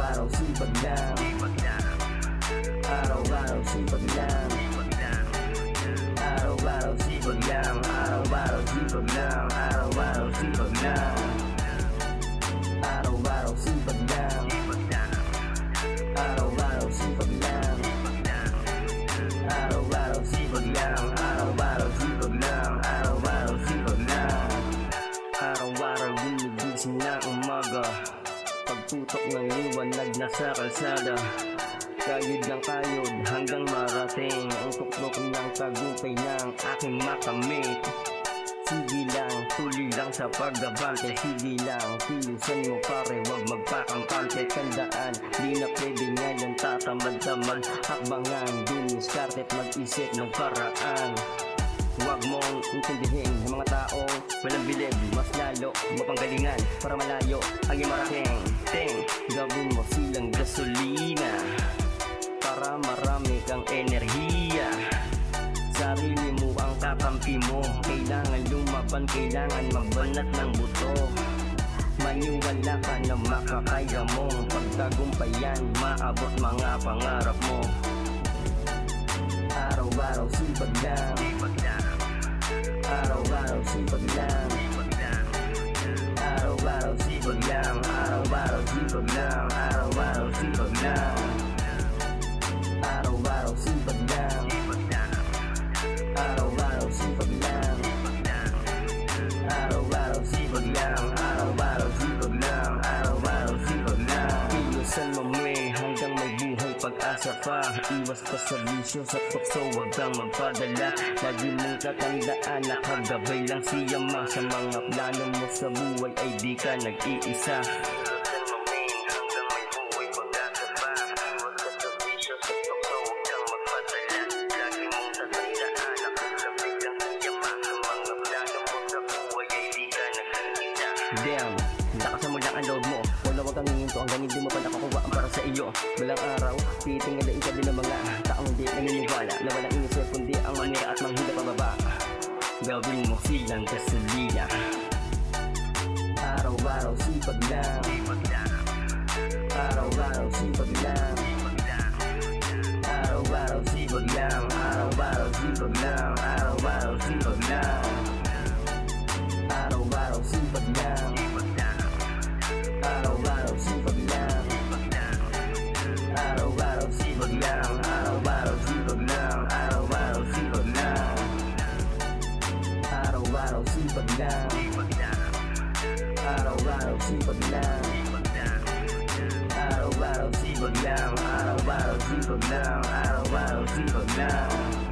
Araw-araw sipag lang, araw-araw sipag lang, araw-araw sipag lang, araw-araw sipag lang, araw-araw sipag lang, araw-araw sipag lang, araw-araw sipag lang, araw-araw sipag lang, araw-araw sipag lang, araw-araw sipag lang. Araw-araw gumigising na umaga, pagtutok ng liwanag na sa kalsada, kayod ng kayod hanggang marating ang tuktok ng tagumpay ng aking makamit. Sige lang, tuloy lang sa pagabante, sige lang, kilusan mo pare, wag magpakampante. Tandaan, di na pwede ngayon tatamad-tamad, hakbangan, dumiskarte at mag-isip ng paraan. Huwag mong intindihin ng mga taong walang bilib, mas lalo mapanggalingan para malayo ang iyong marating. Gawin mo silang gasolina para marami kang enerhiya. Sarili mo ang kakampi mo, kailangan lumaban, kailangan magbanat ng buto. Maniwala ka na makakaya mo, pagtagumpayan, maabot mga pangarap mo. Araw-araw sipag lang, araw-araw sipag lang, araw-araw sipag lang, araw-araw sipag lang, araw-araw sipag lang, araw-araw sipag lang, araw-araw sipag lang, araw-araw sipag lang, araw-araw sipag lang, araw-araw sipag lang. Kilusan mo hanggang may buhay pag-asa pa, iwas ka sa bisyo, sa tukso wag kang magpadala. Lagi mong tatandaan na kagabay lang si Yama, sa mga plano mo sa buhay ay di ka nag-iisa. Damn, lakasan mo lang ang loob mo, wala wag kang hihinto hanggang hindi mo pa nakakuha ang para sa iyo. Walang araw, titingalain ka din ng mga taong hindi naniniwala, na walang inisip kundi ang manira at manghila pababa. Gawin mo silang gasolina, araw-araw sipag lang, araw-araw sipag lang, araw-araw sipag lang, araw-araw sipag lang, araw-araw sipag lang, araw-araw sipag lang, araw-araw sipag lang, araw-araw sipag lang, araw-araw sipag lang, araw-araw sipag lang, araw-araw sipag lang, araw-araw sipag lang, araw-araw sipag lang, araw-araw sipag lang, araw-araw sipag lang.